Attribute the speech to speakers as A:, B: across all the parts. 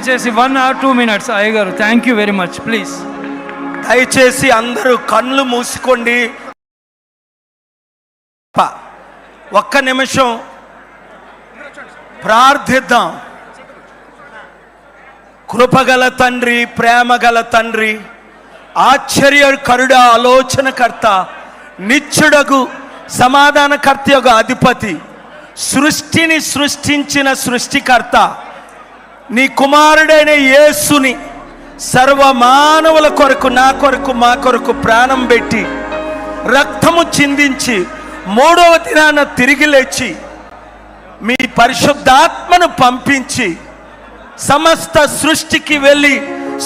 A: దయచేసి 1 or 2 minutes అయ్యగారు. Thank you very much. Please
B: దయచేసి అందరూ కళ్ళు మూసుకోండి. ఒక్క నిమిషం ప్రార్థిద్దాం. కృపగల తండ్రి, ప్రేమగల తండ్రి, ఆశ్చర్యకరుడ, ఆలోచనకర్త, నిత్యుడగు సమాధానకర్త యొక్క అధిపతి, సృష్టిని సృష్టించిన సృష్టికర్త, నీ కుమారుడైన యేసుని సర్వ మానవుల కొరకు, నా కొరకు, మా కొరకు ప్రాణం పెట్టి రక్తము చిందించి 3వ దినాన తిరిగి లేచి మీ పరిశుద్ధాత్మను పంపించి సమస్త సృష్టికి వెళ్ళి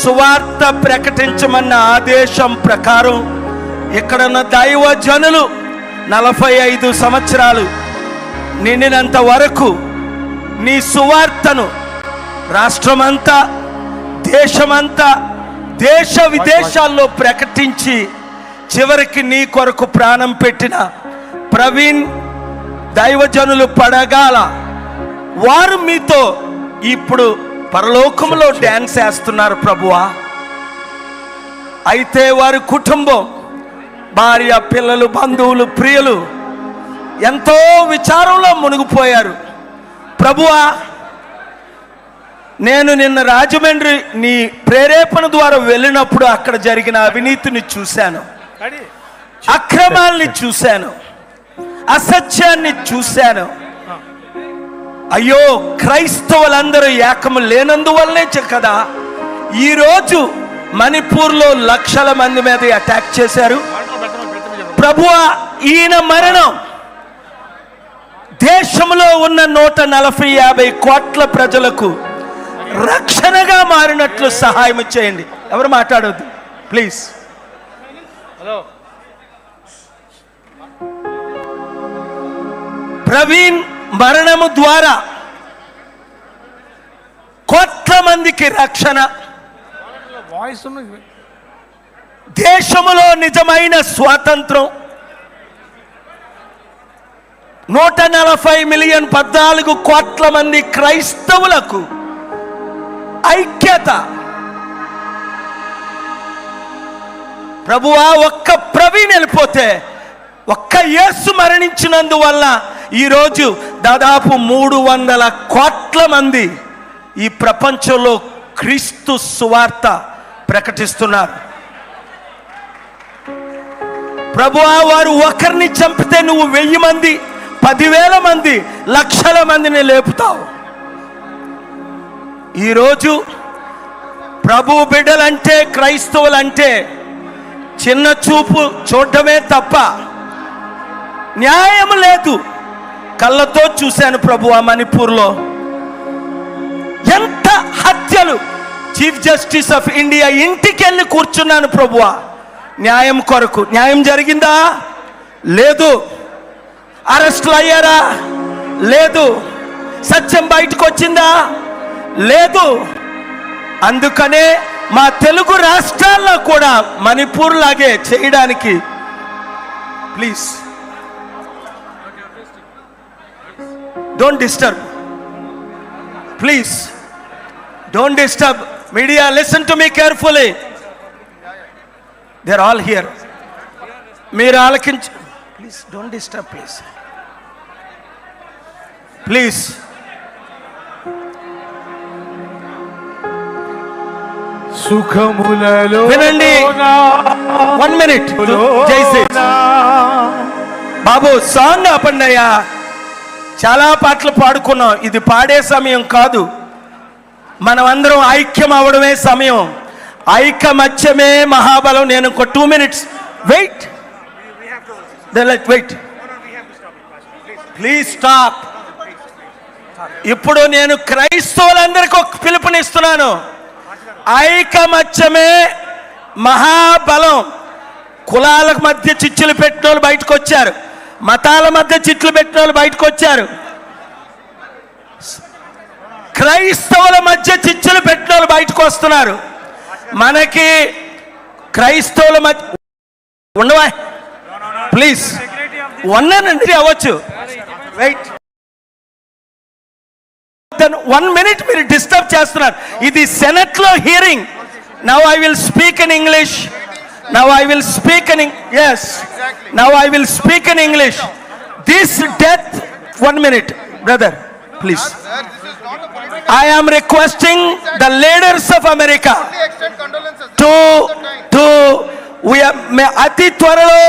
B: సువార్త ప్రకటించమన్న ఆదేశం ప్రకారం ఇక్కడున్న దైవజనులు 45 సంవత్సరాలు నిండినంత వరకు నీ సువార్తను రాష్ట్రమంతా, దేశమంతా, దేశ విదేశాల్లో ప్రకటించి చివరికి నీ కొరకు ప్రాణం పెట్టిన ప్రవీణ్ దైవజనులు పడగాల వారు మీతో ఇప్పుడు పరలోకంలో డ్యాన్స్ వేస్తున్నారు ప్రభువా. అయితే వారి కుటుంబం, భార్య, పిల్లలు, బంధువులు, ప్రియులు ఎంతో విచారంలో మునిగిపోయారు ప్రభువా. నేను నిన్న రాజమండ్రి నీ ప్రేరేపణ ద్వారా వెళ్ళినప్పుడు అక్కడ జరిగిన అవినీతిని చూశాను, అక్రమాల్ని చూశాను, అసత్యాన్ని చూశాను. అయ్యో, క్రైస్తవులందరూ ఏకము లేనందువల్లనే కదా ఈరోజు మణిపూర్లో లక్షల మంది మీద అటాక్ చేశారు ప్రభువా. ఈయన మరణం దేశంలో ఉన్న 140-50 కోట్ల ప్రజలకు రక్షణగా మారినట్లు సహాయం చేయండి. ఎవరు మాట్లాడొద్దు ప్లీజ్. హలో, ప్రవీణ్ మరణము ద్వారా కోట్ల మందికి రక్షణ, దేశములో నిజమైన స్వాతంత్రం, 140 మిలియన్ 14 కోట్ల మంది క్రైస్తవులకు ఐక్యత ప్రభువా. ఒక్క ప్రవీణ్ వెళ్ళిపోతే, ఒక్క యేసు మరణించినందువల్ల ఈరోజు దాదాపు 300 కోట్ల మంది ఈ ప్రపంచంలో క్రీస్తు సువార్త ప్రకటిస్తున్నారు ప్రభువా. వారు ఒకరిని చంపితే నువ్వు 1000 మంది, 10,000 మంది, లక్షల మందిని లేపుతావు. ఈరోజు ప్రభు బిడ్డలంటే, క్రైస్తవులంటే చిన్న చూపు చూడటమే తప్ప న్యాయం లేదు. కళ్ళతో చూశాను ప్రభువా, మణిపూర్లో ఎంత హత్యలు. చీఫ్ జస్టిస్ ఆఫ్ ఇండియా ఇంటికి వెళ్ళి కూర్చున్నాను ప్రభువా న్యాయం కొరకు. న్యాయం జరిగిందా? లేదు. అరెస్టులు అయ్యారా? లేదు. సత్యం బయటకు వచ్చిందా? లేదు. అందుకనే మా తెలుగు రాష్ట్రాల్లో కూడా మణిపూర్ లాగే చేయడానికి please don't disturb, please don't disturb. Media, listen to me carefully. They are all here. మీరు ఆలకించు please. Don't disturb please, please.
C: సుఖములలో
B: వినండి. 1 minute. బాబు, సాంగ్ ఆపండి అయ్యా. చాలా పాటలు పాడుకున్నాం, ఇది పాడే సమయం కాదు. మనం అందరం ఐక్యం అవడమే సమయం. ఐకమత్యమే మహాబలం. నేను ఒక 2 minutes wait. Wait please stop. ఇప్పుడు నేను క్రైస్తవులందరికీ ఒక పిలుపునిస్తున్నాను. ఐకమత్యమే మహాబలం. కులాల మధ్య చిచ్చులు పెట్టిన వాళ్ళు బయటకు వచ్చారు, మతాల మధ్య చిట్లు పెట్టిన వాళ్ళు బయటకు వచ్చారు, క్రైస్తవుల మధ్య చిచ్చులు పెట్టిన వాళ్ళు బయటకు వస్తున్నారు. మనకి క్రైస్తవుల మధ్య ఉండవా ప్లీజ్. ఉన్నానండి, అవ్వచ్చు. వెయిట్. 1 minute మీరు డిస్టర్బ్ చేస్తున్నారు. ఇది సెనెట్ లో hearing. Now I will speak in English. Now I will speak in S now I will speak in English. This death 1 minute brother please. I am requesting the leaders of America అతి త్వరలో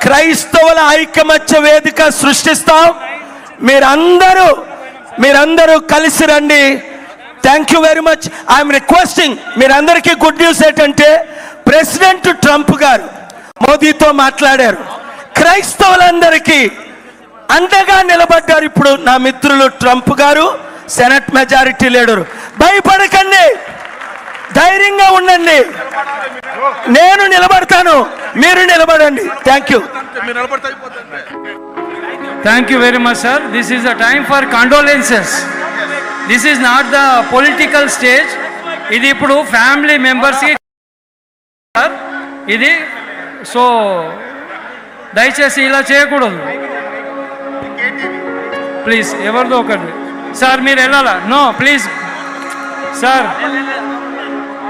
B: క్రైస్తవుల ఐకమత్య వేదిక సృష్టిస్తాం. మీరందరూ కలిసి రండి. Thank you very much. I'm requesting మీరందరికీ good news ఏంటంటే president Trump గారు మోదీతో మాట్లాడారు. క్రైస్తవులందరికీ అండగా నిలబడ్డారు. ఇప్పుడు నా మిత్రులు ట్రంప్ గారు, సెనెట్ మెజారిటీ లీడరు. భయపడకండి, ధైర్యంగా ఉండండి. నేను నిలబడతాను, మీరు నిలబడండి. Thank you.
A: Thank you very much, sir. This is a time for condolences. This is not the political stage. ఇది ఇప్పుడు ఫ్యామిలీ మెంబర్స్కి ఇది. సో దయచేసి ఇలా చేయకూడదు ప్లీజ్. ఎవరిదో ఒకటి సార్ మీరు వెళ్ళాలా? No please sir.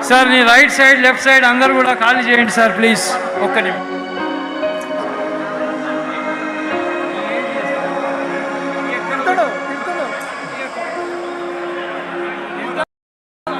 A: సార్ నీ రైట్ సైడ్ లెఫ్ట్ సైడ్ అందరు కూడా ఖాళీ చేయండి సార్ ప్లీజ్. ఒక్క నిమిషం.